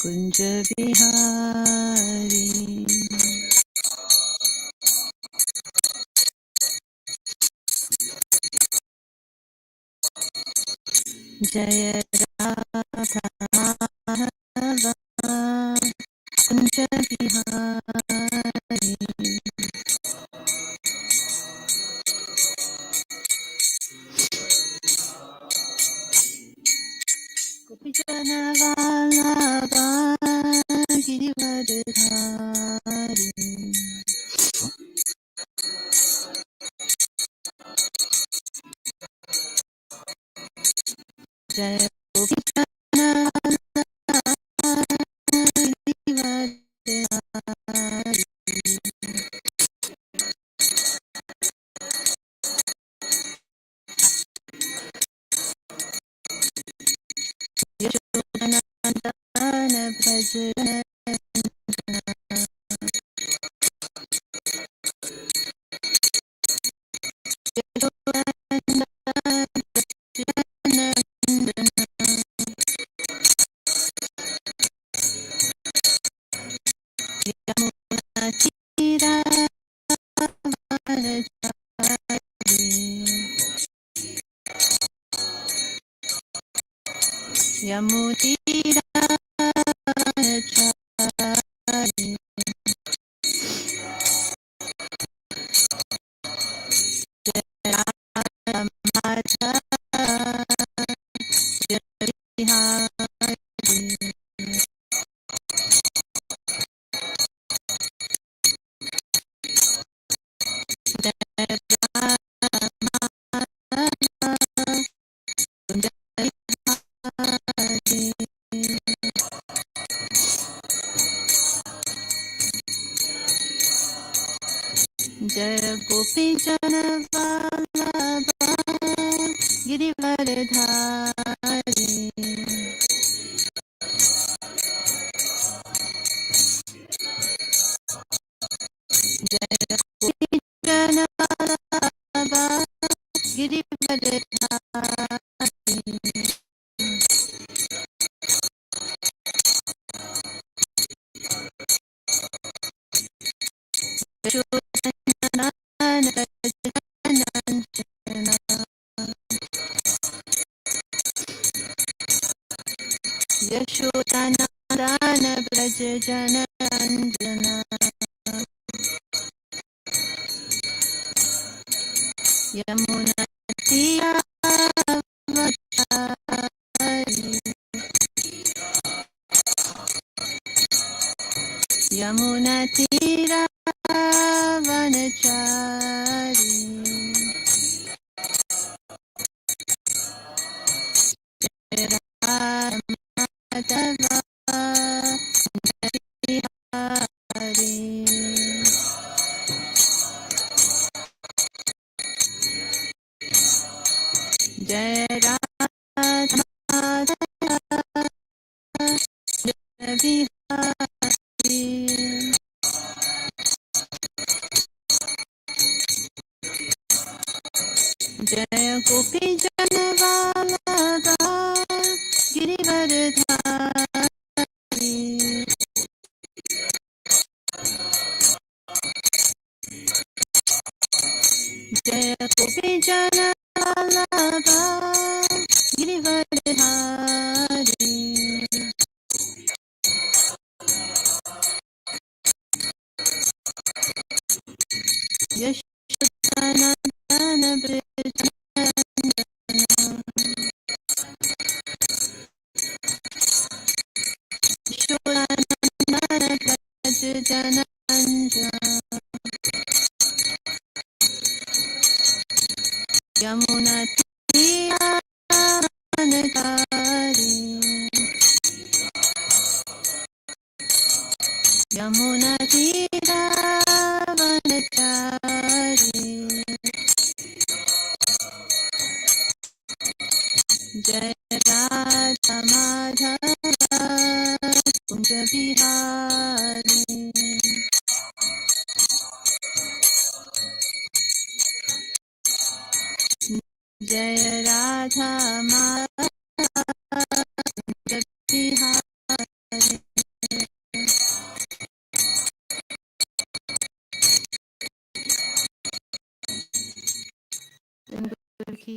कुंज बिहारी जय राधा माधव कुंज बिहारी गोपीजन वल्लभा गिरिवरधारी जय गोपीजन गिरिवरधारी यशोदनन्दन भज यमुतीराचार्य जय गोपीजन वल्लभा गिरिवरधारी जय गोपीजन वल्लभा गिरिवरधारी यशोदनन्दन यशोदनन्दन व्रज जनरञ्जना यमुनातीरावचारि यमुनातीरावनचारि जय राममाधव हरे जय राधा बिहारी जय गोपीजन वल्लभा गिरिवरधारी जय गोपीजन वल्लभा गिरिवरधारी यशोदनन्दन व्रज यशोदनन्दन व्रज जनरञ्जना यमुनातीरावनचारि यमुनातीरावनचारि जय राधा माधव कुंज बिहारी जय Radha Madhav Kunj Bihari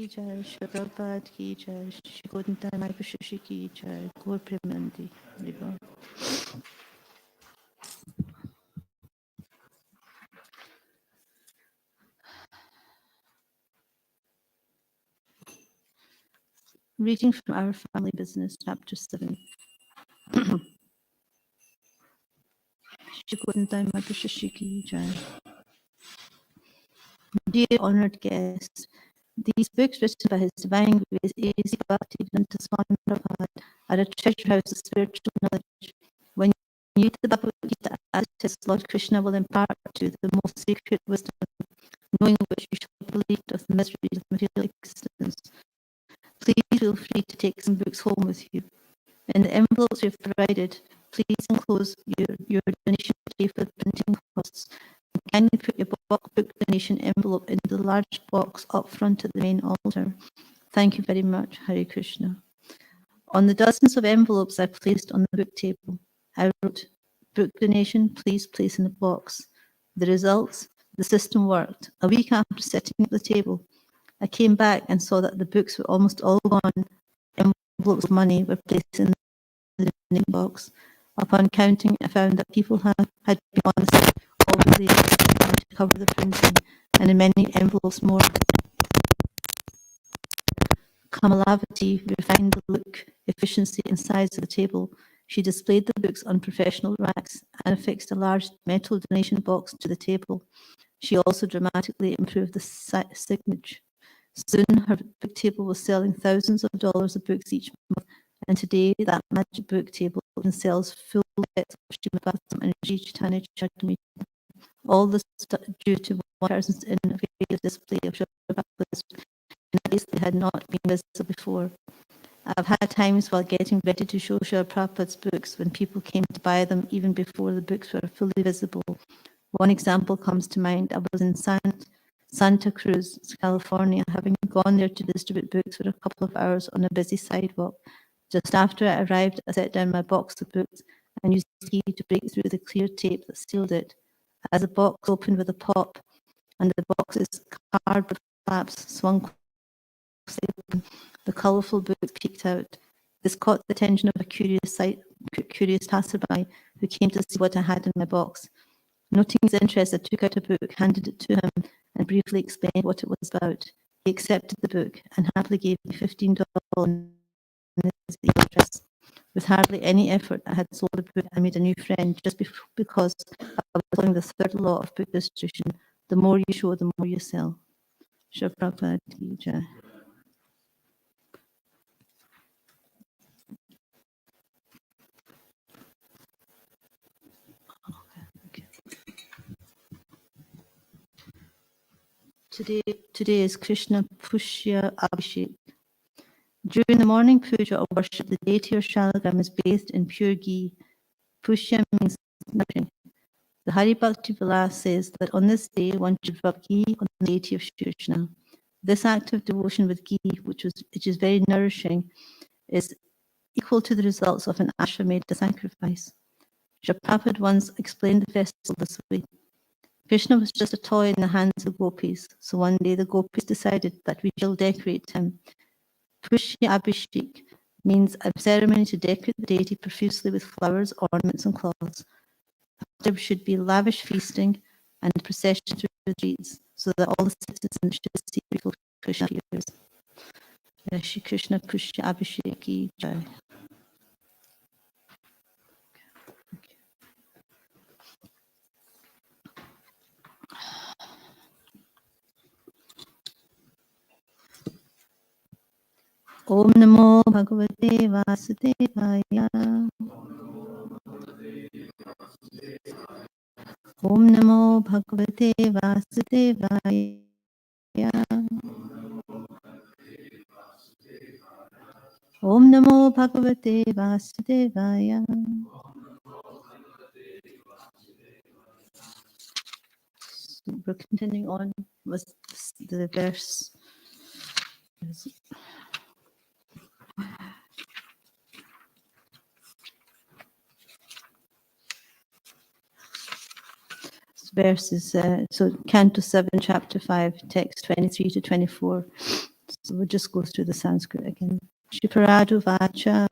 ki jai, Shri Prabhupada ki jai, Shri Godinta Mai Prashushi ki jai, Gaur Premanandi. Reading from Our Family Business, Chapter 7. Shri Godinta Mai Prashushi ki jai. Dear honored guests, these books written by His Divine Grace A.C. Bhaktivedanta Swami Prabhupada are a treasure house of spiritual knowledge. When you read the Bhagavad Gita as it is, Lord Krishna will impart to you the most secret wisdom, knowing which you shall be relieved of the miseries of material existence. Please feel free to take some books home with you. In the envelopes we have provided, please enclose your donation today for the printing costs. Kindly put your book donation envelope in the large box up front at the main altar. Thank you very much. Hare Krishna. On the dozens of envelopes I placed on the book table, I wrote, book donation, please place in the box. The results, the system worked. A week after setting up the table, I came back and saw that the books were almost all gone. Envelopes of money were placed in the donation box. Upon counting, I found that people had been honest over the to cover the printing, and in many envelopes more. Kamalavati refined the look, efficiency, and size of the table. She displayed the books on professional racks and affixed a large metal donation box to the table. She also dramatically improved the signage. Soon, her book table was selling thousands of dollars of books each month, and today that magic book table sells full sets of Srimad Bhagavatam and Sri Chaitanya Charitamrita. All this due to one person's innovative display of Srila Prabhupada's in ways they had not been visible before. I've had times while getting ready to show Srila Prabhupada's books when people came to buy them even before the books were fully visible. One example comes to mind. I was in Santa Cruz, California, having gone there to distribute books for a couple of hours on a busy sidewalk. Just after I arrived, I set down my box of books and used the key to break through the clear tape that sealed it. As the box opened with a pop, and the box's cardboard flaps swung open, the colourful book peeked out. This caught the attention of a curious passerby who came to see what I had in my box. Noting his interest, I took out a book, handed it to him, and briefly explained what it was about. He accepted the book and happily gave me $15 in his email address. With hardly any effort, I had sold a book and made a new friend just because I was following the third law of book distribution. The more you show, the more you sell. Shri Prabhupada ki jai. Okay. Today is Krishna Pushya Abhishek. During the morning puja or worship, the deity or shalagram is bathed in pure ghee. Pushya means nourishing. The Hari Bhakti Vilas says that on this day one should rub ghee on the deity of Shri Krishna. This act of devotion with ghee, which is very nourishing, is equal to the results of an Ashwamedha sacrifice. Srila Prabhupada once explained the festival this way. Krishna was just a toy in the hands of gopis, so one day the gopis decided that we shall decorate him. Pushya Abhishek means a ceremony to decorate the deity profusely with flowers, ornaments, and cloths. There should be lavish feasting and procession through the streets so that all the citizens should see beautiful Krishna appears. Shri Krishna Pushya Abhishek ki jai. Om Namo Bhagavate Vasudevaya. Om Namo Bhagavate Vasudevaya. Om Namo Bhagavate Vasudevaya. So we're continuing on with the verse. Verses, so Canto 7, Chapter 5, text 23 to 24. So we'll just go through the Sanskrit again. Shiparadu Vacha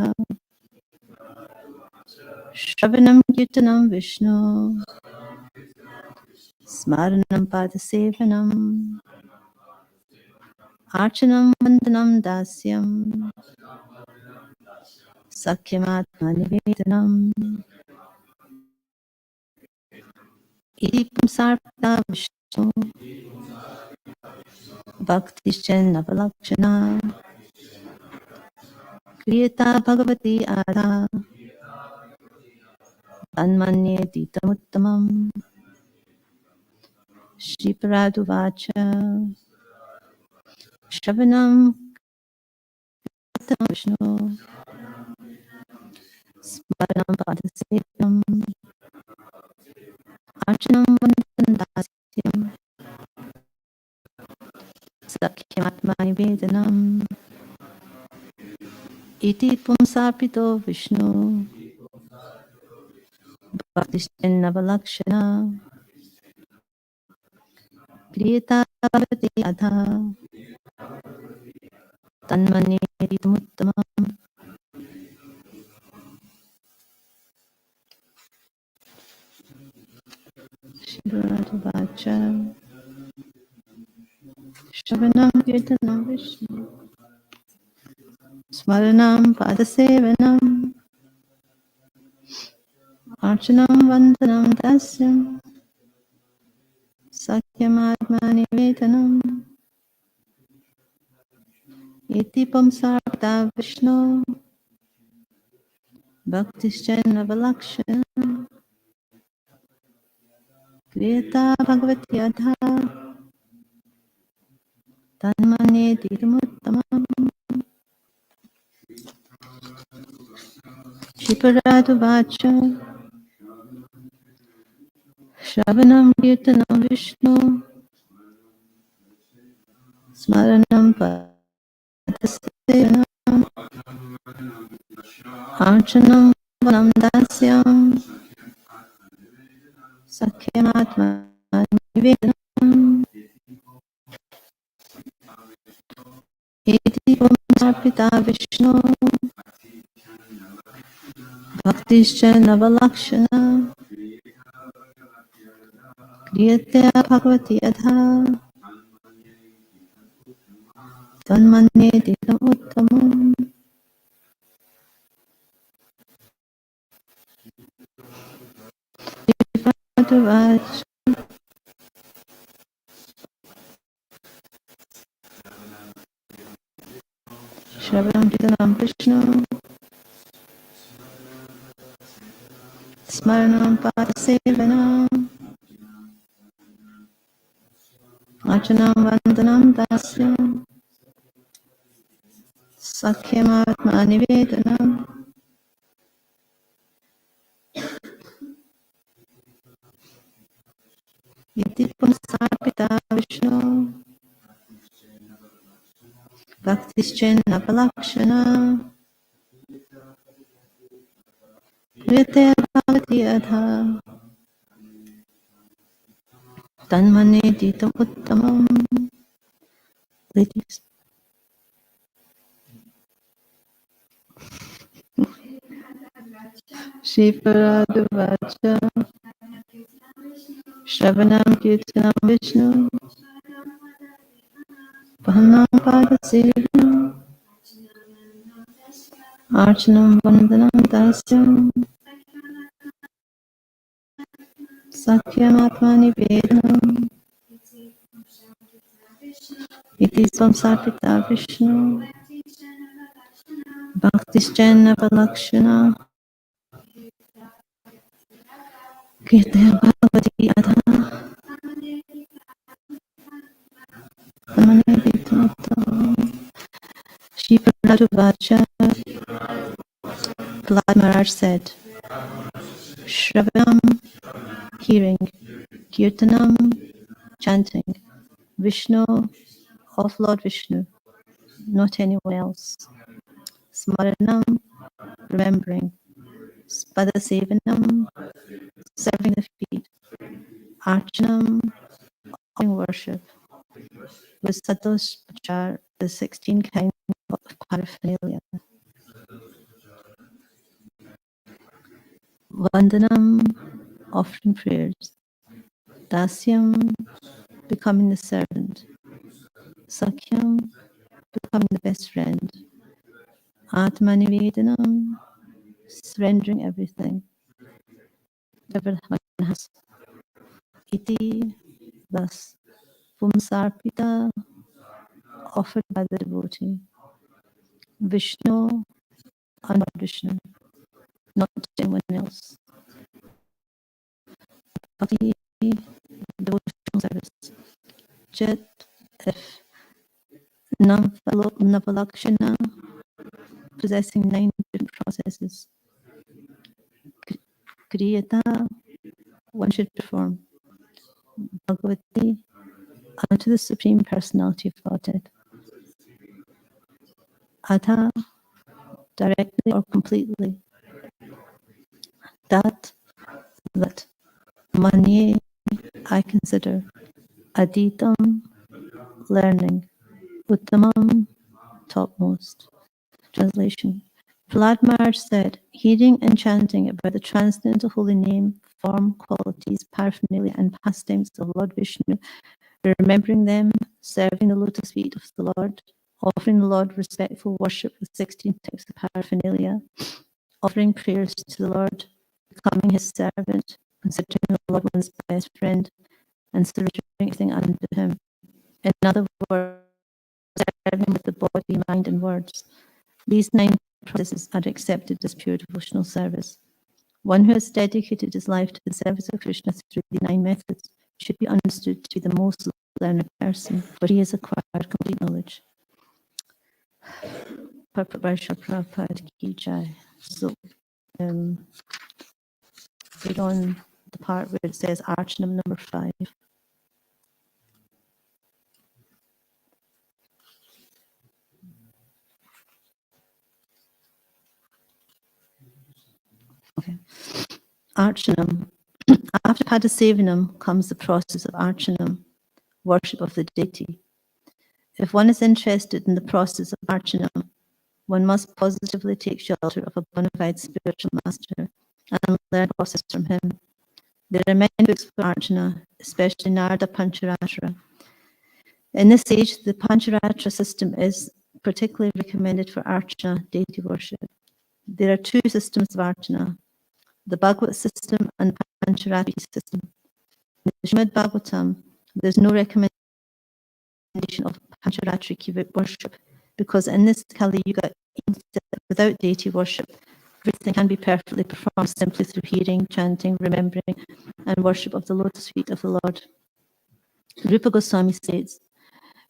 Shravanam Kirtanam Vishnu Smaranam Padasevanam Archanam Vandanam Dasyam Sakyamatma Nivedanam Idipam Sarpata Vishnu Bhaktischen Navalakshana Kriyata Bhagavati Ada Tanmanye Ditamuttamam Shriparadu Vacha Shravanam Kirtanam Vishnu Smaranam Padasevanam Archanam Vandanam Dasyam Sakyamatma Nivedanam Iti Pumsarpito Vishnu Bhaktishten Navalakshana Kriyata Bhavati Adha Tanmanye Ditamuttamam Shivaratu Vacha Shravanam Kirtanam Vishnu Smaranam Padasevanam Archanam Vandanam Dasyam Sakyamatma Nivedanam Iti Pumsarpita Vishnu Bhaktishchen Navalakshana Kriyata Bhagavati Adha Tanmanye Ditamuttamam Shiparadu Vacha Shravanam Kirtanam Vishnu Smaranam Padasevanam Archanam Vanam Dasyam Sakyamatma Nivedanam Iti Pumsarpita Vishnu Bhaktishcha Navalakshana Kriyate Bhagavati Adha Tanmanye Ditam Uttamam Shivaratu Shravanam Kirtanam Vishnu Smaranam Padasevanam Archanam Vandanam Dasyam Sakyamatma Nivedanam Iti Pumsarpita Vishnu Bhaktishchen Navalakshana Kriyate Bhavati Adha Tanmane Ditam Uttamam. Ladies. Shivaradu Vacha Shravanam Kirtanam Vishnu Pahanam Padasevanam Archanam Vandanam Dasyam Sakyamatma Nivedanam Iti Samsarpita Vishnu Bhaktischen Navalakshana Kirtaya Bhagavati Adha Tamane Vitamata Shivaradu Vacha. Prahlad Maharaj said, Shravanam, hearing, Kirtanam, chanting, Vishnu, of Lord Vishnu, not anyone else. Smaranam, remembering, Padasevanam, serving the feet, Archanam, offering worship, with subtle which are the 16 kinds of paraphernalia. Vandanam, offering prayers. Dasyam, becoming the servant. Sakyam, becoming the best friend. Atmanivedanam, surrendering everything. Whatever one has. Iti, thus. Pumsarpita, offered by the devotee. Vishnu, honored Vishnu, not anyone else. Bhakti, devotional service. Chit, if. Navalakshana, possessing 9 different processes. Kriyata, one should perform. Bhagavati, unto the Supreme Personality of Godhead. Atha, directly or completely. That, Manye, I consider. Aditam, learning. Uttamam, topmost. Translation. Prahlad Maharaj said, hearing and chanting about the transcendental holy name, form, qualities, paraphernalia, and pastimes of Lord Vishnu, remembering them, serving the lotus feet of the Lord, offering the Lord respectful worship with 16 types of paraphernalia, offering prayers to the Lord, becoming his servant, considering the Lord one's best friend, and surrendering everything unto him. In other words, serving him with the body, mind, and words. These 9 processes are accepted as pure devotional service. One who has dedicated his life to the service of Krishna through the 9 methods should be understood to be the most learned person, for he has acquired complete knowledge. Prabhupada ki jai. So, read on the part where it says Archanam number 5. Okay. Archanam. After Padasevanam comes the process of Archanam, worship of the deity. If one is interested in the process of Archanam, one must positively take shelter of a bona fide spiritual master and learn the process from him. There are many books for Archana, especially Narada Pancharatra. In this age, the Pancharatra system is particularly recommended for Archana, deity worship. There are 2 systems of Archana, the Bhagavat system and Pancharatra system. In the Srimad Bhagavatam, there is no recommendation of Pancharatric worship, because in this Kali Yuga, without deity worship, everything can be perfectly performed simply through hearing, chanting, remembering, and worship of the lotus feet of the Lord. Rupa Goswami states,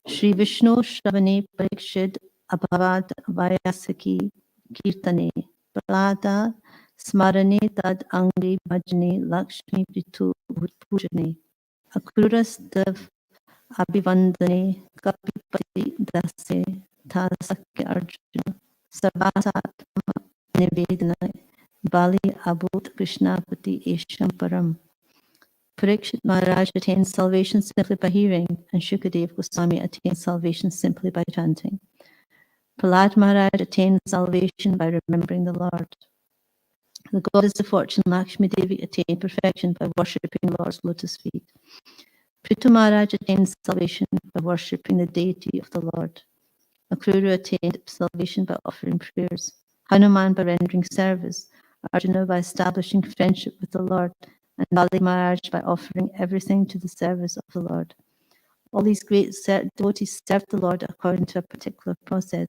Shri Vishnu Shravane Parikshid Abhavad Vayasaki Kirtane Pralada Smarane Tad Angi Bhajane Lakshmi Pritu Pujane Akuras Dev Abhivandane Kapipati Dasi Tasakya Arjuna Sarvasatma Nivedana Bali Abut Krishnapati Esham Param. Parikshit Maharaj attained salvation simply by hearing, and Shukadev Goswami attained salvation simply by chanting. Prahlad Maharaj attained salvation by remembering the Lord. The goddess of fortune Lakshmi Devi attained perfection by worshipping the Lord's lotus feet. Prithu Maharaj attained salvation by worshipping the deity of the Lord. Akrura attained salvation by offering prayers. Hanuman by rendering service. Arjuna by establishing friendship with the Lord. And Bali Maharaj by offering everything to the service of the Lord. All these great devotees served the Lord according to a particular process,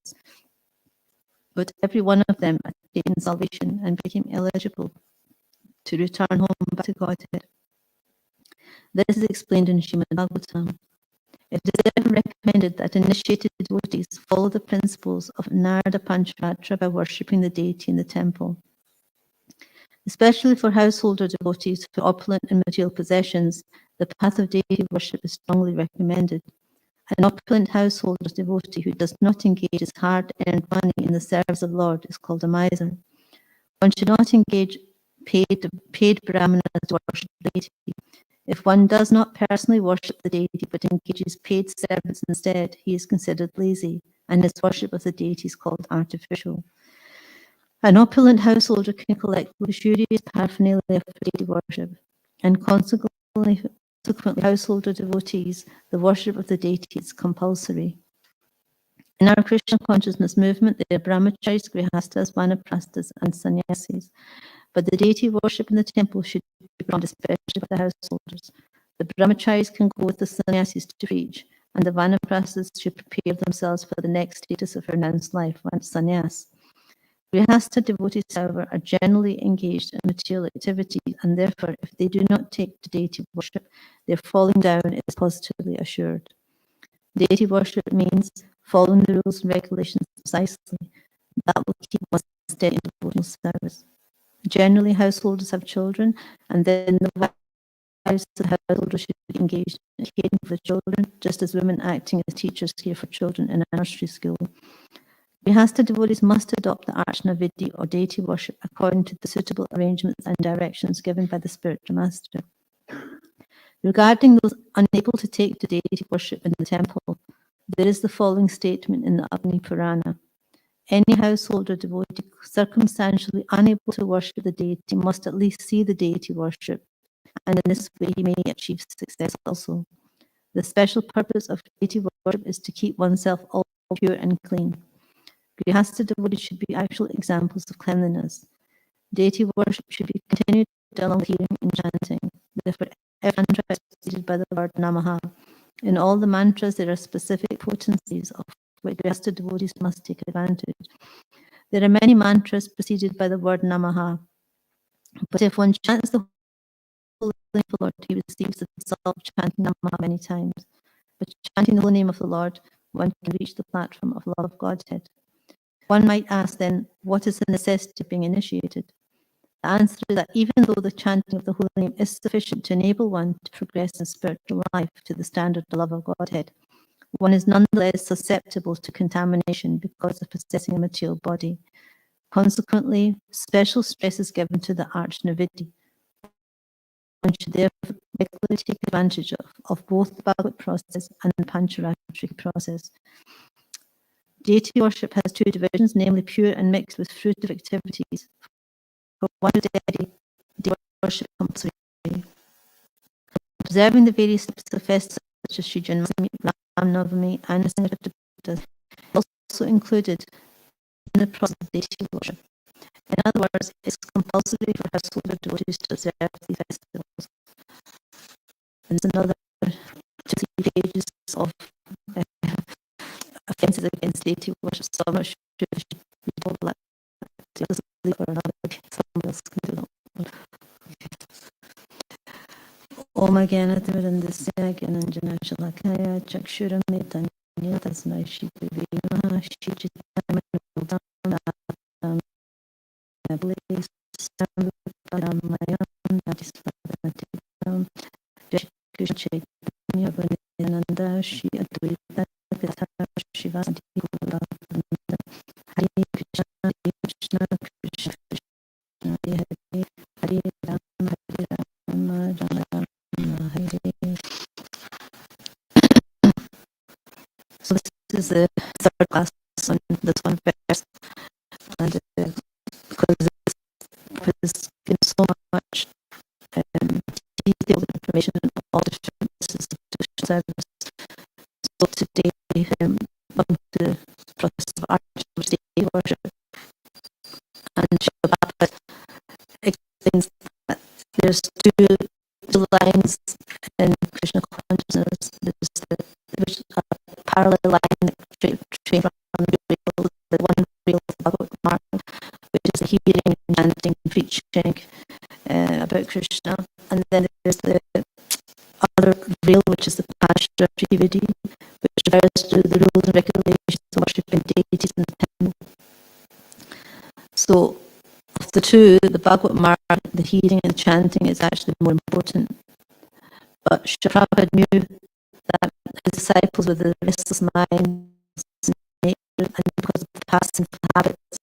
but every one of them attained salvation and became eligible to return home back to Godhead. This is explained in Srimad Bhagavatam. It is therefore recommended that initiated devotees follow the principles of Narada Pancharatra by worshipping the deity in the temple. Especially for householder devotees who are opulent in material possessions, the path of deity worship is strongly recommended. An opulent householder devotee who does not engage his hard-earned money in the service of the Lord is called a miser. One should not engage paid brahmanas to worship the deity. If one does not personally worship the deity but engages paid servants instead, he is considered lazy, and his worship of the deity is called artificial. An opulent householder can collect luxurious paraphernalia for deity worship, and consequently householder devotees, the worship of the deity is compulsory. In our Krishna consciousness movement, there are brahmacharis, grihastas, vanaprasthas, and sannyasis. But the deity worship in the temple should be performed especially by the householders. The brahmacharis can go with the sannyasis to preach, and the vanaprasthas should prepare themselves for the next status of renounced life, sannyas. Grihastha devotees, however, are generally engaged in material activities, and therefore, if they do not take to deity worship, their falling down is positively assured. Deity worship means following the rules and regulations precisely. That will keep one steady in devotional service. Generally, householders have children, and then the wives of the householders should be engaged in caring for the children, just as women acting as teachers care for children in a nursery school. Grihastha devotees must adopt the Archana Vidhi or deity worship according to the suitable arrangements and directions given by the spiritual master. Regarding those unable to take to deity worship in the temple, there is the following statement in the Agni Purana. Any householder devotee circumstantially unable to worship the deity must at least see the deity worship, and in this way he may achieve success also. The special purpose of deity worship is to keep oneself all pure and clean. Grihastha devotees should be actual examples of cleanliness. Deity worship should be continued along with hearing and chanting. Therefore, every mantra is preceded by the word Namaha. In all the mantras, there are specific potencies of which Grihastha devotees must take advantage. There are many mantras preceded by the word Namaha, but if one chants the holy name of the Lord, he receives the result of chanting Namaha many times. By chanting the holy name of the Lord, one can reach the platform of love of Godhead. One might ask then, what is the necessity of being initiated? The answer is that even though the chanting of the holy name is sufficient to enable one to progress in spiritual life to the standard of love of Godhead, one is nonetheless susceptible to contamination because of possessing a material body. Consequently, special stress is given to the Archana Vidhi. One should therefore regularly take advantage of both the Bhagavat process and the Pancharatri process. Deity worship has two divisions, namely pure and mixed with fruitive activities. For one deity, deity worship compulsory. Observing the various types of festivals such as Sri Janmashtami, Ram Navami, and Sangha also included in the process of deity worship. In other words, it's compulsory for householder devotees to observe these festivals. And there's another 2-3 pages of offences against deity worship, so I'm not sure if I should read all that. Just leave for another day. Someone else can do that. Om Agyanatimirandasya Gyananjana Shalakaya Chakshuram Nitanya Tasmai Shri Devi Namaha Shri Chittaya Manubham Ablis Sambuddhamayam Natisvadatikam Jai Krishna Chaitanya Nityananda Shri Advaita Gadadhara Shivasati Gaurānanda Hare Krishna Krishna Krishna Krishna Hare Hare Hare Rama Rama Rama So this is the third class on this one verse, and because it's given so much detailed information on all different pieces of devotional service. So today, welcome to the process of Archana Vidhi worship, and Srila Prabhupada explains that there's two lines in Krishna consciousness. There's which parallel line that train from the one real Bhagavad mark, which is the hearing, chanting, preaching about Krishna, and then there's the other real, which is the Pancharatri Vidhi, which refers to the rules and regulations of worshiping deities in the temple. So, of the two, the Bhagavad mark, the hearing and chanting is actually more important. But Srila Prabhupada knew that his disciples were the restless minds and because of the passing habits,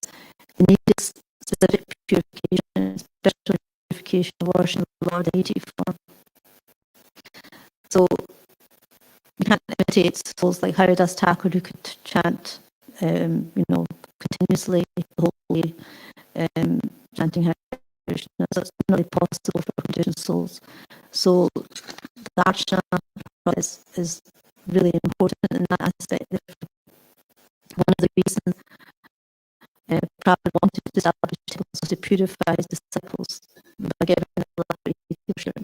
they needed specific purification, special purification of worship of the Lord in deity form. So we can't imitate souls like Haridas Thakur, who could chant, continuously the whole day, chanting Hare Krishna. So it's not really possible for conditioned souls. So the Archana is really important in that aspect. One of the reasons Prabhupada wanted to establish temples was to purify his disciples by giving them elaborate worship.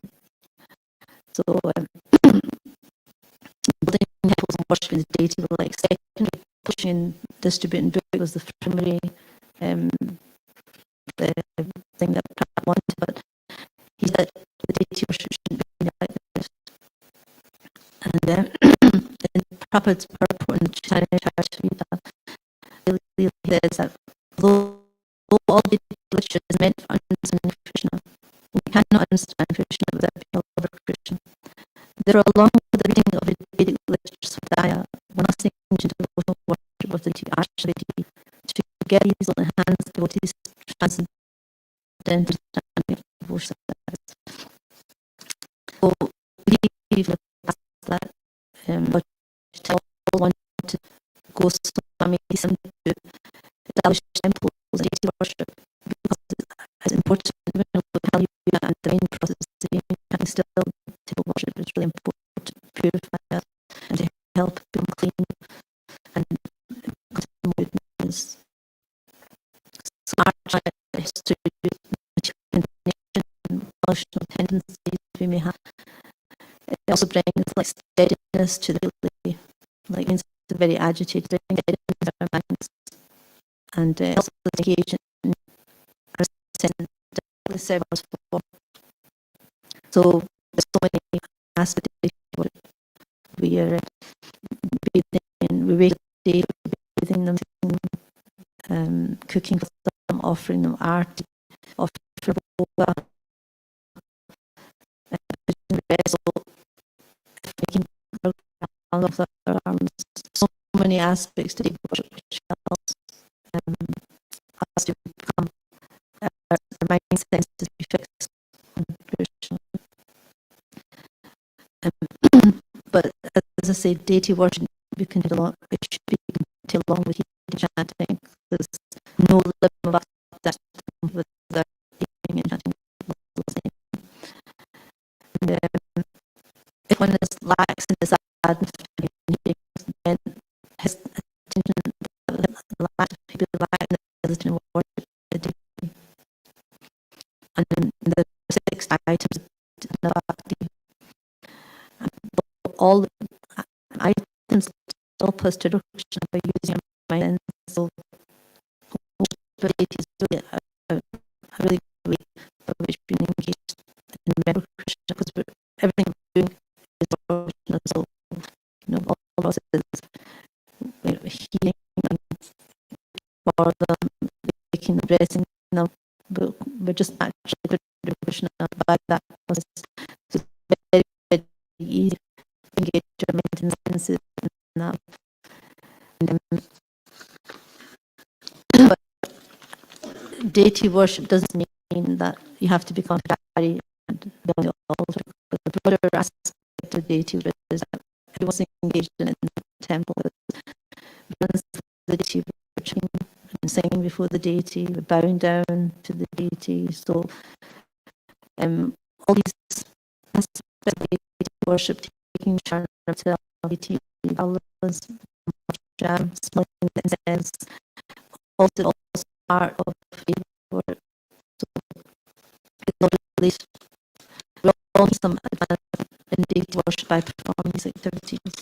So building temples and worshiping the deity were like secondary. Pushing and distributing book was the primary the thing that Prabhupada wanted, but he said the deity worship shouldn't be like this. And in Prabhupada's purport in Chaitanya Charitamrita, he says that although all deity worship is meant for understanding Krishna, we cannot understand Krishna without being a lover of Krishna. Therefore, along with the reading of the Vedic literature Swadhyaya, one must engage in devotional worship of the deity Ashta to get these will enhance devotees' transcendental understanding of devotional service. So we believe that tell one to go Swami to establish temples and deity worship because it's important in the locality and the main process of being still temple worship is really important to purify that and to help become clean and more goodness. So our history, emotional tendencies we may have. It also brings like steadiness to the daily, like means it's very agitated, steadiness in our minds, and also engage in our daily service for. So there's so many aspects of it. We are bathing, we wake day, bathing them, cooking for them, offering them art, offering for yoga, making of our arms. So many aspects to worship which helps us to become our mind senses to be fixed on Krishna. But as I say, deity worship we can do along. It should be continued along with chanting. There's no limit of that with the eating and chanting. And if one is lax in his then his attention lack in worship the deity. And then the 6 items all the items help us to do Krishna by using our mind. So it is really a really good way by which we engage and remember Krishna, because everything we're doing is for Krishna. So all of us is healing and for them, making the blessing them, but we're just naturally good to Krishna by that process. So it's very, very easy to engage our mind and senses now. But deity worship doesn't mean that you have to become Kari and be on the altar. But the broader aspect of deity is that everyone's engaged in it in the temple. The deity and singing before the deity, bowing down to the deity. So all these aspects of deity worship, taking charge of the deity, Allah's smelling the incense, also part of deity worship. So it's not really all some advantage in deity worship by performing these activities.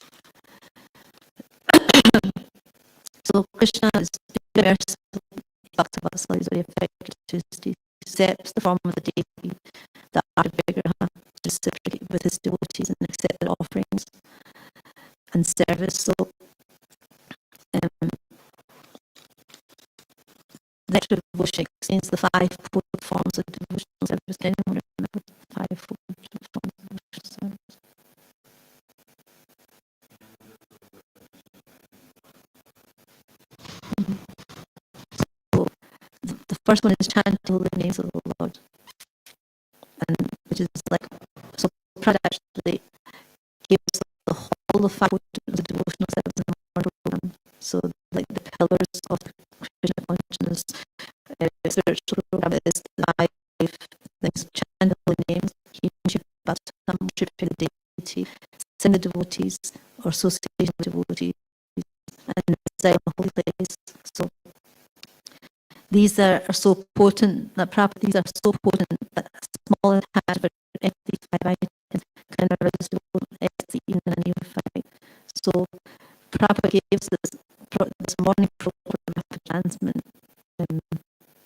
So Krishna is very merciful. He talks about is very effective to accept the form of the deity, the Vigraha, to reciprocate with his devotees and accept their offerings and service. So the extra devotion explains the 5-fold forms of devotional service. Can anyone remember the 5-fold forms of devotional service? So the first one is chanting the names of the Lord, and which is like so. Prabhupada actually the devotees or association of devotees and reside in the holy place. So these are so potent, that Prabhupada, these are so potent that a small attachment for empty 5 items can arouse devotion even in a neophyte. So Prabhupada gives this morning program of advancement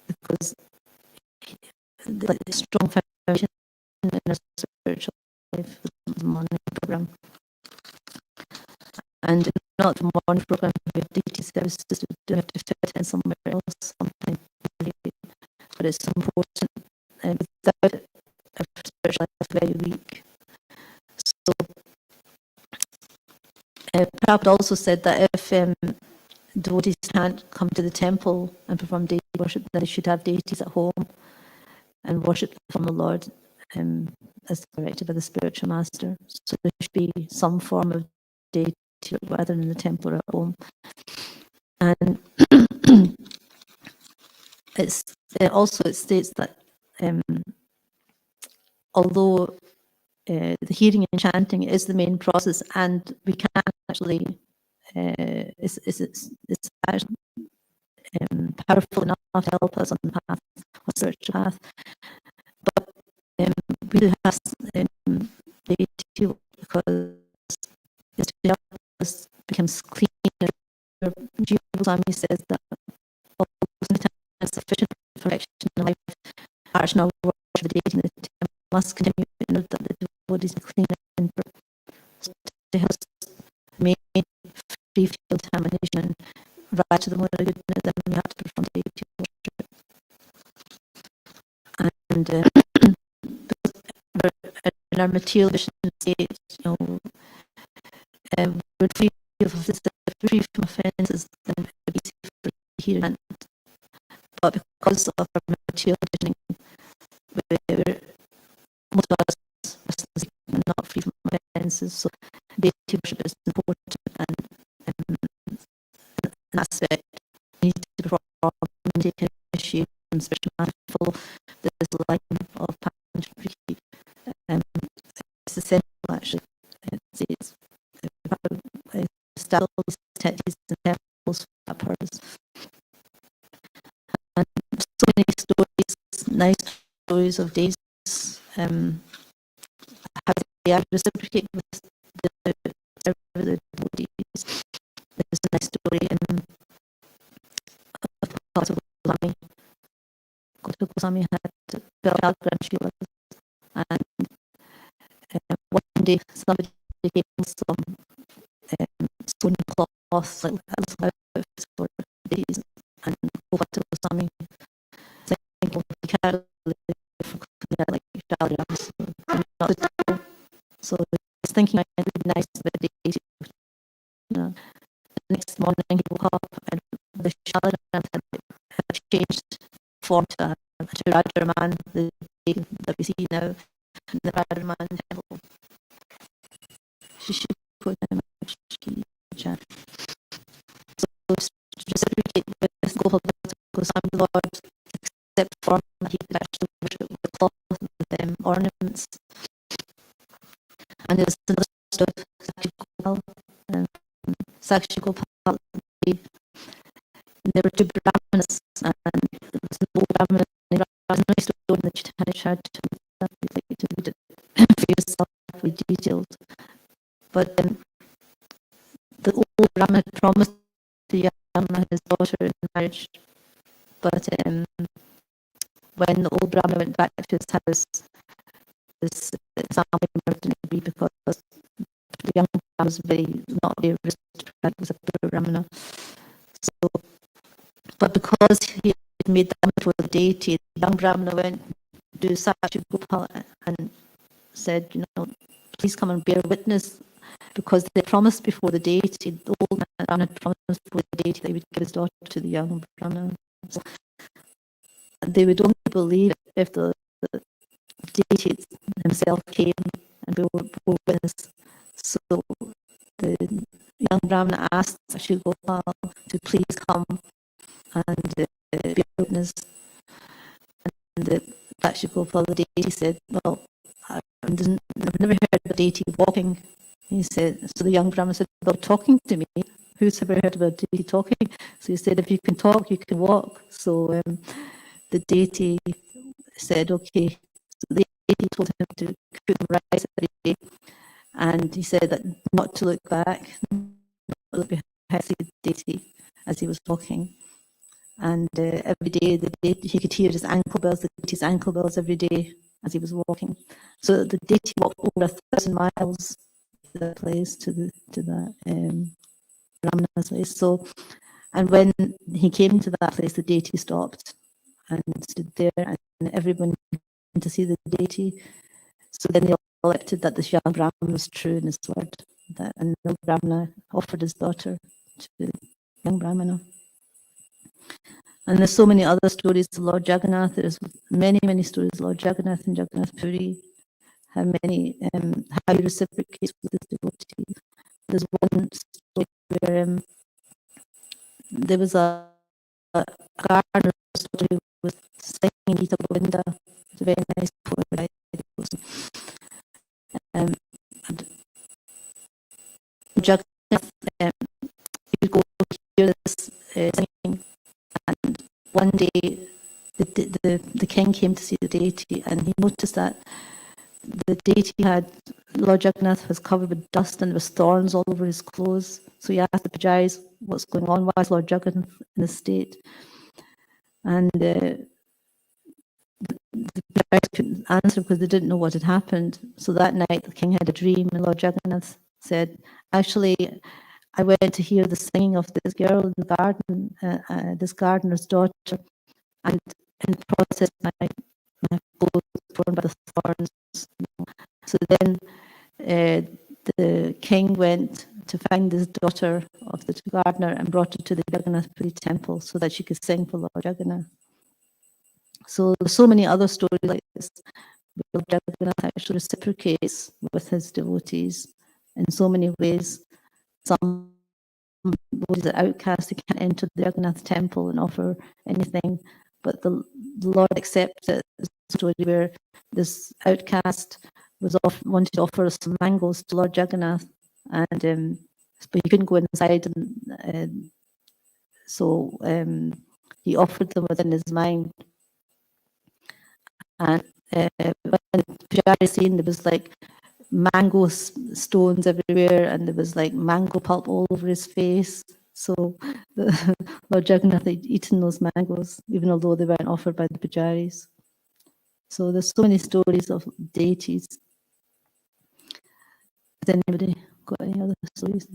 because the strong foundation in our spiritual life is the morning program. And not the morning program, we have deity services, we have to fit in somewhere else sometime. But it's so important, and without it, our spiritual life is very weak. So, Prabhupada also said that if devotees can't come to the temple and perform deity worship, that they should have deities at home and worship from the Lord as directed by the spiritual master. So there should be some form of deity, whether in the temple or at home. And it states that although the hearing and chanting is the main process, and we can actually, it's actually powerful enough to help us on the path, on the spiritual path. But we do have deity because it's to help us become clean. Jiva Goswami says that sometimes sufficient perfection in life, Archana worship the deity in the temple must continue in order that the devotees are clean and to help us make free from contamination and rise to the mode of goodness, then we have to perform deity worship. And in our material vision state, we're free from offences, then it's easy for hearing. But because of our material visioning, most of us are not free from offences, so deity worship is important, and an aspect we need to perform and take initiation and spiritual mindful this line of Panchapri. It's essential actually. It's establish these temples for that purpose. And so many stories, nice stories of days, how they reciprocate with the devotees. There's a nice story in Goswami. Goswami had 12 grandchildren, and one day somebody gave him some stone cloth, like for days, and go back to Goswami, saying, "Well, you can't live like child." So he's thinking it would be nice for the days. The next morning he woke up and the child had changed form to Radharman, the day that we see now in the Radharman temple. She put him so to reciprocate with Goswami, the Lord, except for that he could actually worship with cloth, with ornaments. And there's another story of Sakshi Gopal. Sakshi Gopal, there were 2 Brahmanas, and there was an old Brahmana, and he was a nice story in the Chaitanya Charitamrita. You'd like to read it for yourself, really detailed. But the old Brahmana had promised the young Brahmana his daughter in marriage, but when the old Brahmana went back to his house, his family members didn't agree because the young Brahmana was not very aristocratic, was a pure Brahmana. So, but because he had made that much with the deity, the young Brahmana went to Sakshi Gopal and said, please come and bear witness, because they promised before the deity, the old man had promised before the deity that he would give his daughter to the young Brahmana. So they would only believe if the deity himself came and bore witness. So the young Brahmana asked Sakshi Gopal to please come and bear witness. And Sakshi Gopal, the deity, said, well, I've never heard of a deity walking He said, so the young Brahmin said, about talking to me, who's ever heard about deity talking? So he said, if you can talk, you can walk. So the deity said, okay. So the deity told him to cook him rice every day. And he said that not to look back, not to look behind the deity as he was walking. And every day, he could hear his ankle bells, the deity's ankle bells every day as he was walking. So the deity walked over 1,000 miles to that place, to that Brahmana's place. So, and when he came to that place, the deity stopped and stood there, and everyone came to see the deity. So then they all accepted that this young Brahman was true in his word, and the Brahmana offered his daughter to the young Brahmana. And there's so many other stories of Lord Jagannath. There's many, many stories of Lord Jagannath and Jagannath Puri. How many, how he reciprocates with his devotees. There's one story where there was a gardener story with singing Gita Govinda. It's a very nice poem. And Jagannath, you go hear this singing, and one day the king came to see the deity, and he noticed that the deity Lord Jagannath was covered with dust and there was thorns all over his clothes. So he asked the pujaris, what's going on? Why is Lord Jagannath in this state? And the pujaris couldn't answer because they didn't know what had happened. So that night the king had a dream, and Lord Jagannath said, actually, I went to hear the singing of this girl in the garden, this gardener's daughter, and in the process my clothes were torn by the thorns. So then the king went to find his daughter of the gardener and brought her to the Jaggannath Puri temple so that she could sing for Lord Jagannath. So there's so many other stories like this. Lord Jagannath actually reciprocates with his devotees in so many ways. Some devotees are outcast, they can't enter the Jaggannath temple and offer anything, but the Lord accepts it. There's a story where this outcast wanted to offer some mangoes to Lord Jagannath, and but he couldn't go inside, and so he offered them within his mind. And when the pujari seen, there was like mango stones everywhere, and there was like mango pulp all over his face. So Lord Jagannath had eaten those mangoes, even although they weren't offered by the pujaris. So there's so many stories of deities. Has anybody got any other stories?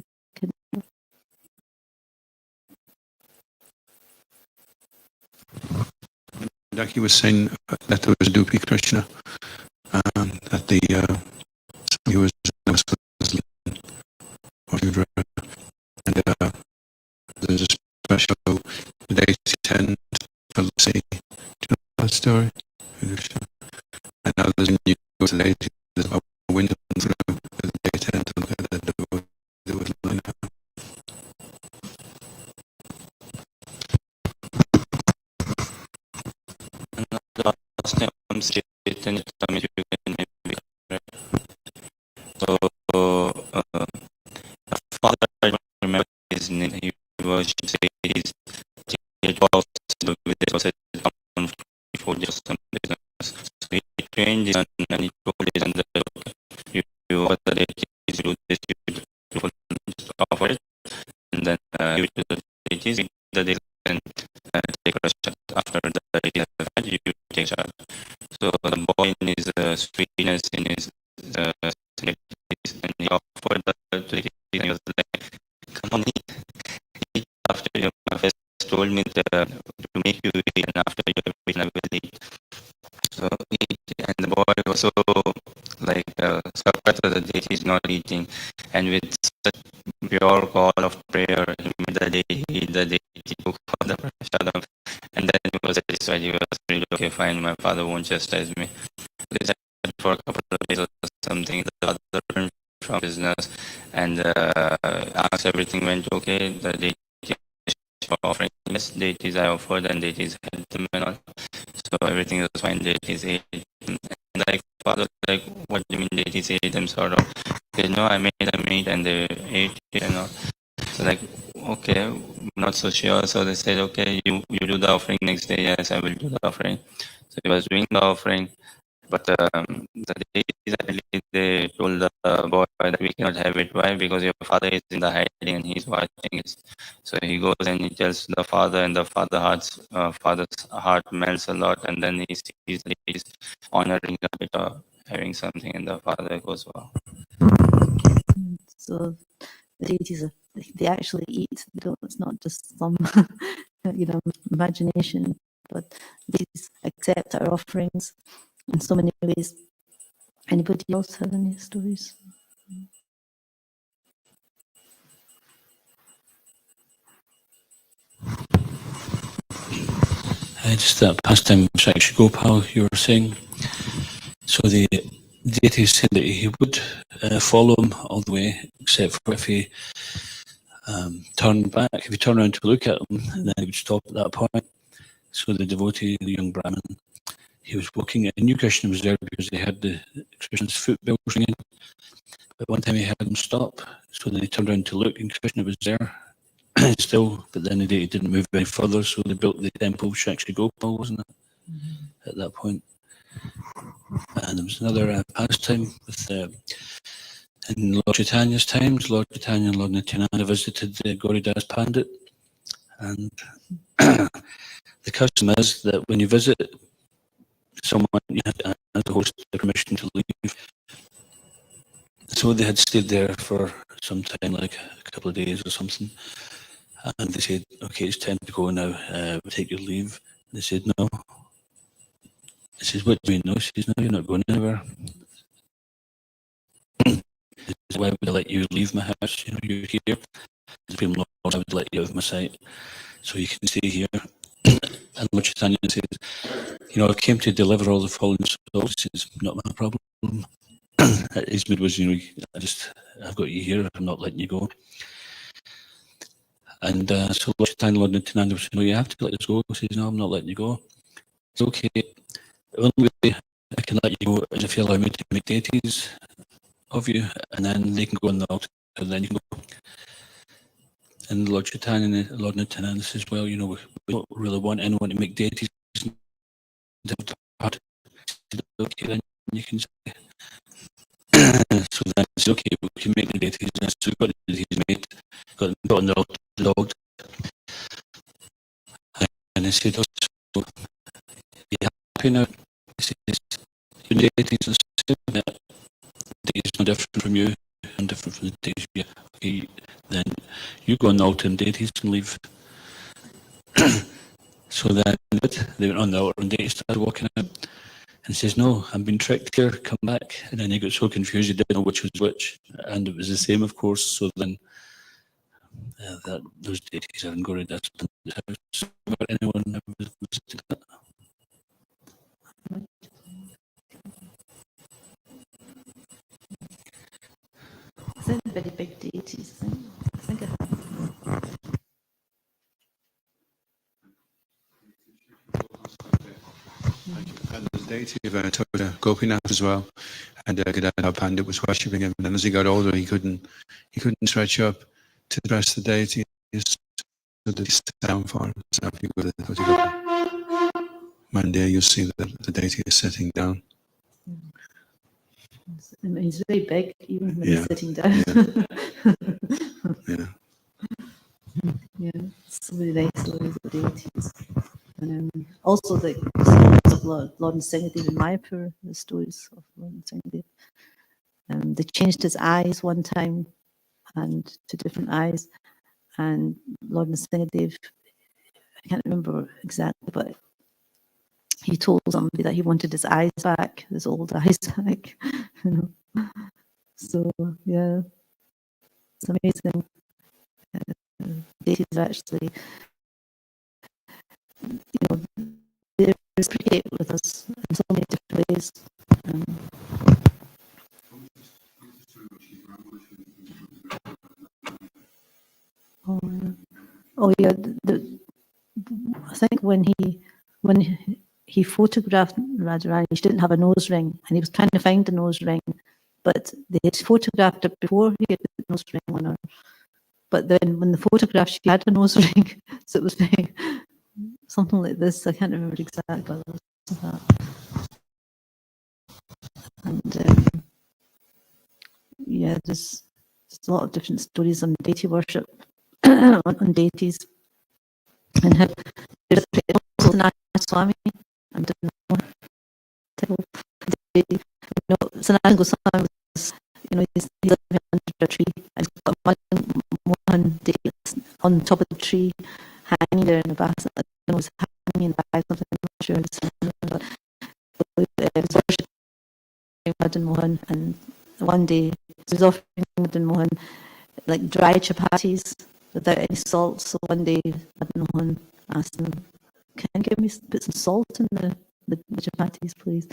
Like he was saying that there was Dupi Krishna, that he was and there's a special day 10 for Dasi. Do you know that story? And now there's a new today, there's a window through the day 10 to look at the wood line up. So, father, I don't remember his name. He was, he was before just some business. So he trained his son and he told his son that you offer the deities, you do this, you offer it, and then give it to the deities, the deities and take a shot. After the deity has had, you take a shot. So the boy in his sweetness, in his and he offered the deities, and he was like, come on, eat. After you have told me to make you eat, and after you have eaten, I will eat. So and the boy was so like surprised that the deity is not eating, and with such pure call of prayer, the deity took for the prasadam, and then he was satisfied. He was really okay, fine. My father won't chastise me. They said for a couple of days or something. The other returned from business, and asked everything went okay. The deity for offering yes, deities I offered, and deities helped them and all. So everything was fine. Deities ate. And like father like, what do you mean deities ate them, sort of. He said, no, I made them eat and they ate it and all. So like, okay, not so sure. So they said, okay, you do the offering next day. Yes, I will do the offering. So he was doing the offering. But the deities actually, they told the boy that we cannot have it. Why? Because your father is in the hiding and he's watching it. So he goes and he tells the father, and the father's heart melts a lot, and then he sees that he's honoring a bit or having something, and the father goes, wow. So the deities are, they actually eat. They don't, it's not just some imagination, but these accept our offerings in so many ways. Anybody else have any stories? Just that pastime which actually Gopal you were saying. So the deity said that he would follow him all the way, except for if he turned back. If he turned around to look at him, then he would stop at that point. So the devotee, the young Brahmin, he was walking, and knew Krishna was there because he heard the Krishna's footbells ringing. But one time he heard him stop, so then he turned around to look, and Krishna was there still. But then the deity didn't move any further, so they built the temple Shakshi Gopal, wasn't it? At that point. And there was another pastime with in Lord Chaitanya's times. Lord Chaitanya and Lord Nityananda visited Gauridas Pandit, and the custom is that when you visit someone, you have to ask the host the permission to leave. So they had stayed there for some time, like a couple of days or something, and they said, "Okay, it's time to go now. We'll take your leave." They said, "No." He says, "What do you mean no?" She says, "No, you're not going anywhere. Why would I let you leave my house? You know, you're here. Lord, I would let you out of my sight, so you can stay here." And Lord Chaitanya says, "You know, I came to deliver all the fallen souls. It's not my problem." His mood was, I've got you here. I'm not letting you go. And so Lord Chaitanya and Lord Nityananda said, "No, you have to let us go." He says, "No, I'm not letting you go." It's okay. The only way I can let you go is if you allow me to make deities of you, and then they can go on the altar, and then you can go. And Lord Chaitanya and Lord Nityananda says, "Well, you know, we don't really want anyone to make deities. Okay, then you can say." So then I said, "Okay, we can make the deities." And so we got the deities made, got them put on the altar, dogged. And I said, "Oh, so you happy now?" He says, "Your deities are the same. Deities no different from you, and different from the deities you. Okay, then you go on the altar and deities can leave." So then they went on the altar and deities started walking out. And says, "No, I'm being tricked here, come back." And then he got so confused he didn't know which was which. And it was the same, of course. So then those deities are in Gauridas house. Anyone ever visited that? They're very big deities. I think I have. And the deity of Gopinath as well, and Gadadhar Pandit was worshipping him. And as he got older, he couldn't stretch up to the rest of the deities, so that he sat down for him. So if you go to Mandir, you'll see that the deity is sitting down. He's very big, even when Yeah. he's sitting down. Yeah. Yeah, so many nice stories of deities. And also the stories of Lord Nrsimhadev in Mayapur, the stories of Lord Nrsimhadev. They changed his eyes one time and to different eyes. And Lord Nrsimhadev, I can't remember exactly, but he told somebody that he wanted his eyes back, his old eyes back. So, yeah, it's amazing. Deities are actually, they reciprocate with us in so many different ways. Oh yeah, I think when he photographed Radharani, she didn't have a nose ring, and he was trying to find a nose ring, but they had photographed her before he had put the nose ring on her. But then when the photograph, she had a nose ring, so it was very, something like this. I can't remember exactly, but it was that. And yeah, there's a lot of different stories on deity worship, on deities, and how there's also Sanatana Swami. I don't know. Sanatana Goswami was, he's living under a tree, and he's got one date on top of the tree, hanging there in a basket. I don't know, it's hanging in the bag, something, I'm not sure. But it was worshipping Madan Mohan, and one day he was offering Madan Mohan like dry chapatis without any salt. So one day Madan Mohan asked him, "Can you put some salt in the chapatis, please?"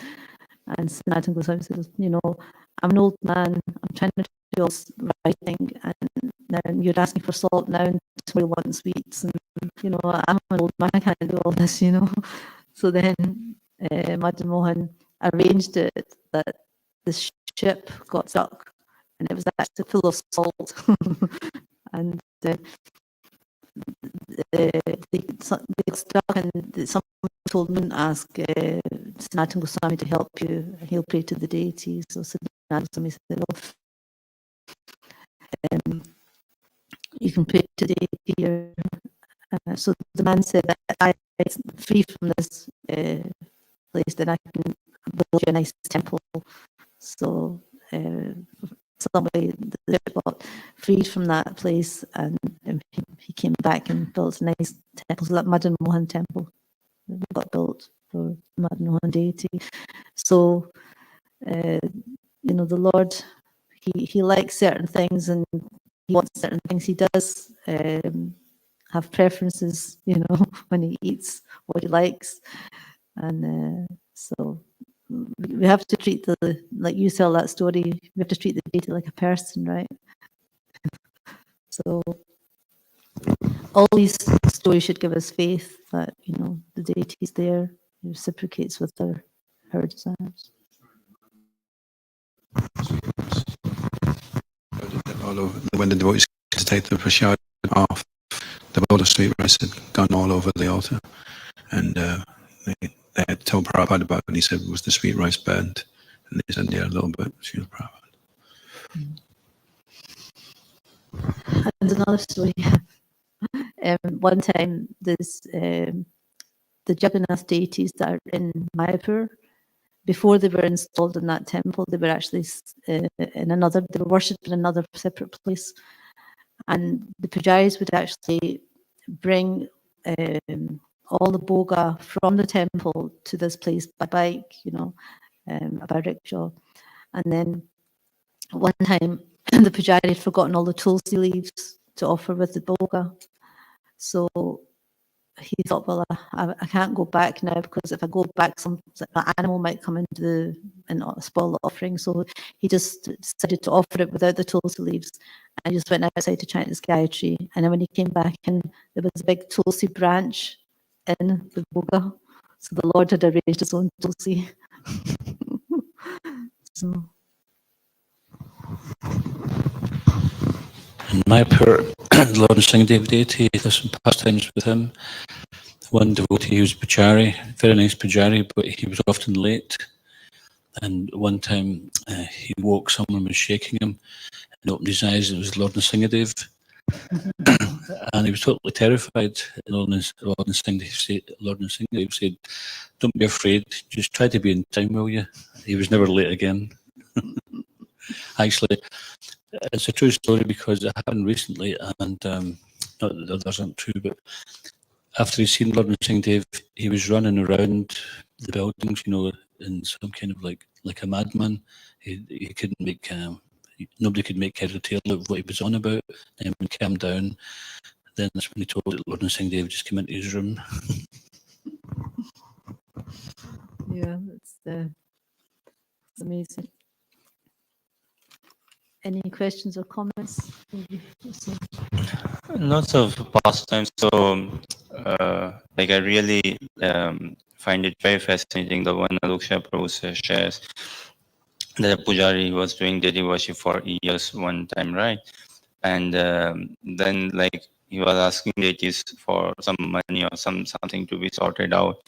And Sanatana Goswami says, "I'm an old man, I'm trying to do all this writing, and now you're asking for salt now, and tomorrow you want sweets, and I'm an old man, I can't do all this, So then Madan Mohan arranged it that the ship got stuck, and it was actually full of salt. And they got stuck, and someone told me, ask Sanatana Goswami to help you, he'll pray to the deities. So Sanatana Goswami said, you can pray to the deity here. So the man said, I'm free from this place, then I can build you a nice temple. So some way the ship got freed from that place, and he came back and built a nice temple, so that Madan Mohan temple that got built for Madan Mohan deity. So the Lord, he likes certain things, and he wants certain things. He does have preferences, when he eats what he likes, and so we have to treat like you tell that story, we have to treat the deity like a person, right? So all these stories should give us faith that the deity is there, he reciprocates with our desires. When the devotees to take the prasad off, the bowl of sweet rice had gone all over the altar, and they had told Prabhupada about it, and he said, "Was the sweet rice burnt?" And they said, "Yeah, a little bit." Srila Prabhupada. And another story. One time, there's the Jaggannath deities that are in Mayapur. Before they were installed in that temple, they were actually they were worshipped in another separate place. And the pujaris would actually bring all the boga from the temple to this place by bike, by rickshaw. And then one time, the pujari had forgotten all the tulsi leaves to offer with the boga. So he thought, well, I can't go back now, because if I go back, an animal might come and spoil the offering. So he just decided to offer it without the tulsi leaves, and he just went outside to chant his Gayatri. And then when he came back in, there was a big tulsi branch in the boga. So the Lord had arranged his own tulsi. So. In Mayapur, Lord Singhadev deity, there's some pastimes with him. One devotee, he was Pujari, very nice Pujari, but he was often late. And one time he woke, someone was shaking him, and opened his eyes, it was Lord Singhadev. And he was totally terrified. Lord Singhadev said, "Don't be afraid, just try to be in time, will you?" He was never late again. Actually, it's a true story, because it happened recently, and not that the others aren't true, but after he'd seen Lord Singhadev, he was running around the buildings, in some kind of like a madman. He couldn't make, nobody could make head or tail of what he was on about. And when he came down, then that's when he told that Lord Singhadev just came into his room. Yeah, it's amazing. Any questions or comments? Lots of pastimes. So like I really find it very fascinating. The one Aluksha Prabhu shares that Pujari was doing deity worship for years one time, right? And then like he was asking deities for some money or something to be sorted out,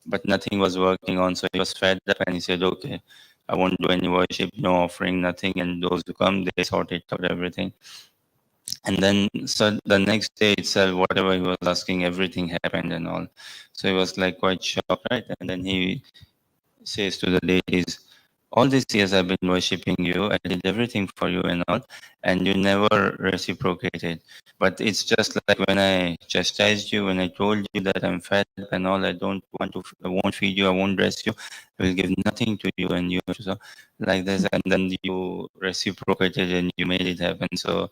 but nothing was working on. So he was fed up and he said, okay, I won't do any worship, no offering, nothing. And those who come, they sort it out, everything. And then so the next day itself, whatever he was asking, everything happened and all. So he was like quite shocked, right? And then he says to the deities, all these years I've been worshipping you, I did everything for you and all, and you never reciprocated. But it's just like when I chastised you, when I told you that I'm fat and all, I won't feed you, I won't dress you, I will give nothing to you, and you so like this, and then you reciprocated and you made it happen. So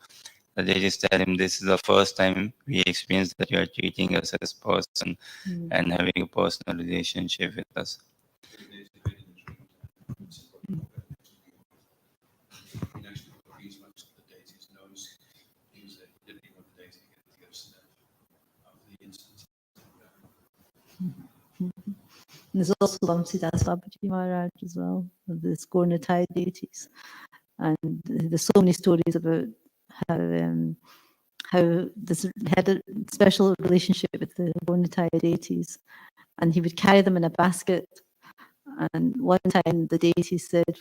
they just tell him this is the first time we experienced that you are treating us as person and having a personal relationship with us. There's also Vamsidas Babaji Maharaj as well, with the Skornatai deities. And there's so many stories about how this had a special relationship with the Skornatai deities. And he would carry them in a basket. And one time the deity said,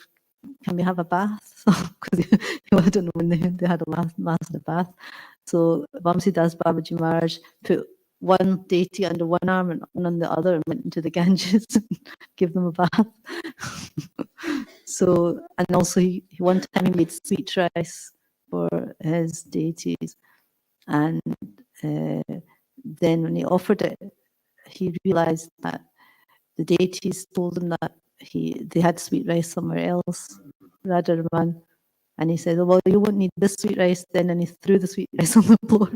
can we have a bath? Because I don't know when they had a last bath. So Vamsidas Babaji Maharaj put one deity under one arm and one on the other and went into the Ganges and gave them a bath. So, and also one time he made sweet rice for his deities. And then when he offered it, he realized that the deities told him that they had sweet rice somewhere else, Radharaman. And he said, oh, well, you won't need this sweet rice then. And he threw the sweet rice on the floor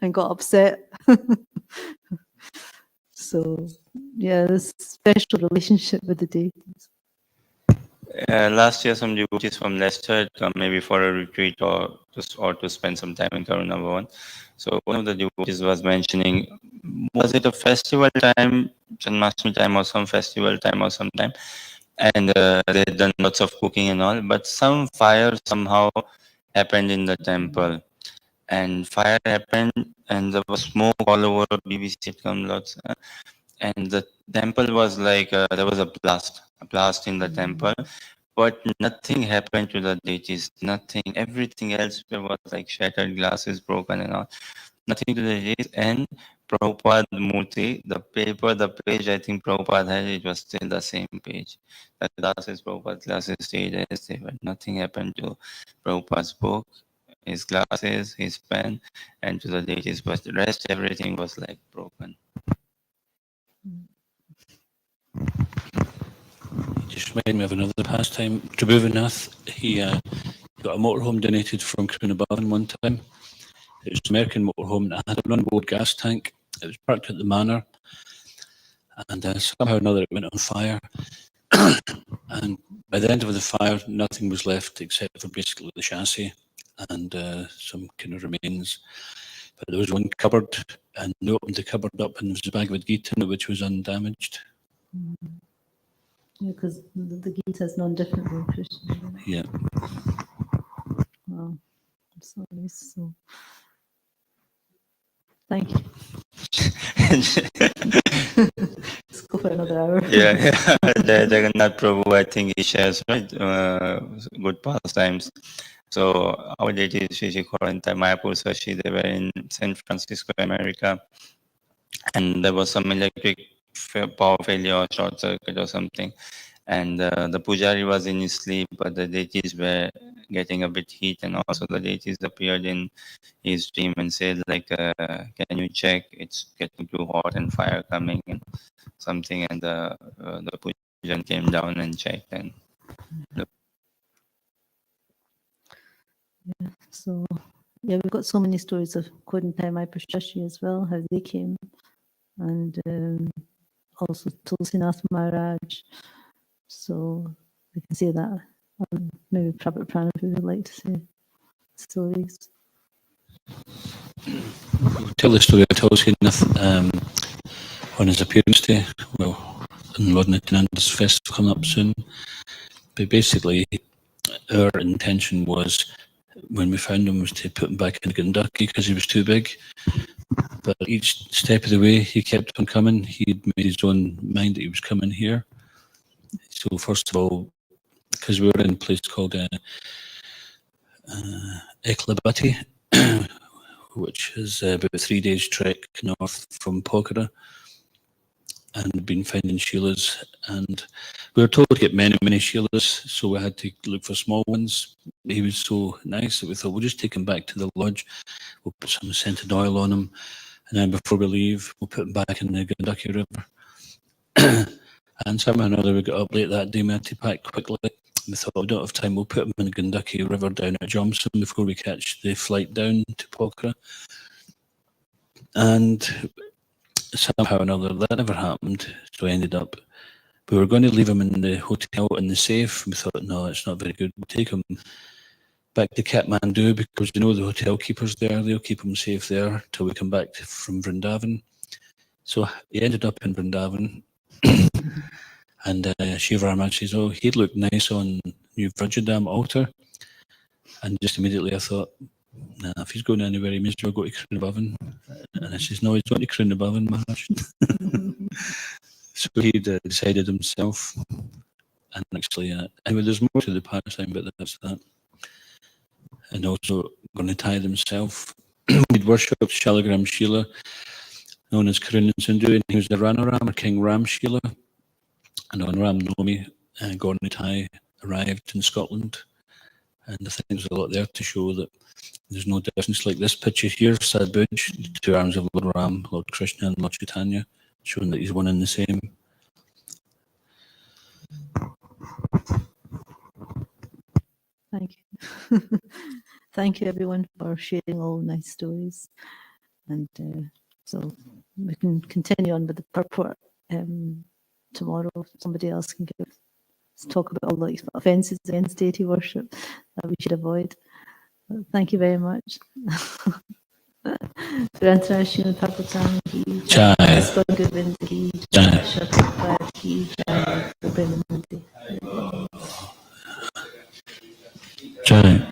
and got upset. So, yeah, this special relationship with the deities. Last year, some devotees from Leicester had come maybe for a retreat or to spend some time in Karuna Bhavan. So one of the devotees was mentioning, was it a festival time, Janmashtami time or some festival time or some time? And they had done lots of cooking and all, but some fire somehow happened in the temple. And fire happened and there was smoke all over, BBC had come lots. And the temple was like, there was a blast in the temple, but nothing happened to the deities, nothing. Everything else was like shattered glasses, broken and all. Nothing to the deities. And Prabhupada Murti, the page I think Prabhupada had, it was still the same page. The glasses, Prabhupada's glasses stayed as they were. Nothing happened to Prabhupada's book, his glasses, his pen, and to the deities, but the rest, everything was like broken. Just remind me of another pastime. Tribhuvanath, he got a motorhome donated from Bhagavatam one time. It was an American motorhome that had an onboard gas tank. It was parked at the manor, and somehow or another it went on fire. And by the end of the fire, nothing was left except for basically the chassis and some kind of remains. But there was one cupboard, and they opened the cupboard up, and there was a Bhagavad Gita in it, which was undamaged. Yeah, because the Gita is non-different than Krishna. Yeah. Wow, I'm sorry. So, thank you. Let's go for another hour. Yeah. The Jaggannath Prabhu, I think he shares, right, good pastimes. So our deity Sri Koranta Mayapur Sashi, they were in San Francisco, America, and there was some electric power failure or short circuit or something. And the pujari was in his sleep, but the deities were getting a bit heat, and also the deities appeared in his dream and said, like, can you check? It's getting too hot and fire coming and something. And the pujan came down and checked. And Yeah, so, yeah, we've got so many stories of Kodantai Maipashashi as well, how they came, and also Tulsinath Maharaj. So we can say that. Maybe Prabhupada Pranav would like to say stories. We'll tell the story of Jaggannath on his appearance day. Well, in Lord Nityananda's festival coming up soon. But basically, our intention was, when we found him, was to put him back in Gandaki because he was too big. But each step of the way, he kept on coming. He'd made his own mind that he was coming here. So first of all, because we were in a place called Eklabati, which is about a 3 days trek north from Pokhara, and been finding Sheilas, and we were told to get many Sheilas, so we had to look for small ones. He was so nice that we thought we'll just take him back to the lodge, we'll put some scented oil on him, and then before we leave, we'll put him back in the Gandaki River. And somehow or another we got up late that day, we had to pack quickly. We thought, we don't have time, we'll put him in the Gandaki River down at Johnson before we catch the flight down to Pokhara. And somehow or another that never happened, so we ended up, we were going to leave him in the hotel in the safe. We thought, no, it's not very good, we'll take him back to Kathmandu because you know the hotel keepers there, they'll keep him safe there till we come back from Vrindavan. So he ended up in Vrindavan. And Shiva Raman says, oh, he'd look nice on New Vrajadam altar. And just immediately I thought, nah, if he's going anywhere, he may as well go to Krinabavan. And I says, no, he's going to Krinabavan, Maharaj. So he decided himself. And actually, anyway, there's more to the pastime, but that's that. And also going to tie himself. We'd worshipped Shalagram Sheila, known as Karun and Sindhu, and he was the Ranaram, or King Ram Sheila. And on Ram Navami, Gornitai arrived in Scotland. And I think there's a lot there to show that there's no difference. Like this picture here, Sadbuj, the two arms of Lord Ram, Lord Krishna and Lord Chaitanya, showing that he's one and the same. Thank you. Thank you, everyone, for sharing all nice stories. And so we can continue on with the purport tomorrow. Somebody else can talk about all the offences against deity worship that we should avoid. Thank you very much. Srimad Bhagavatam ki Jai. Govind ki Jai. Shakti ki Jai. Jai.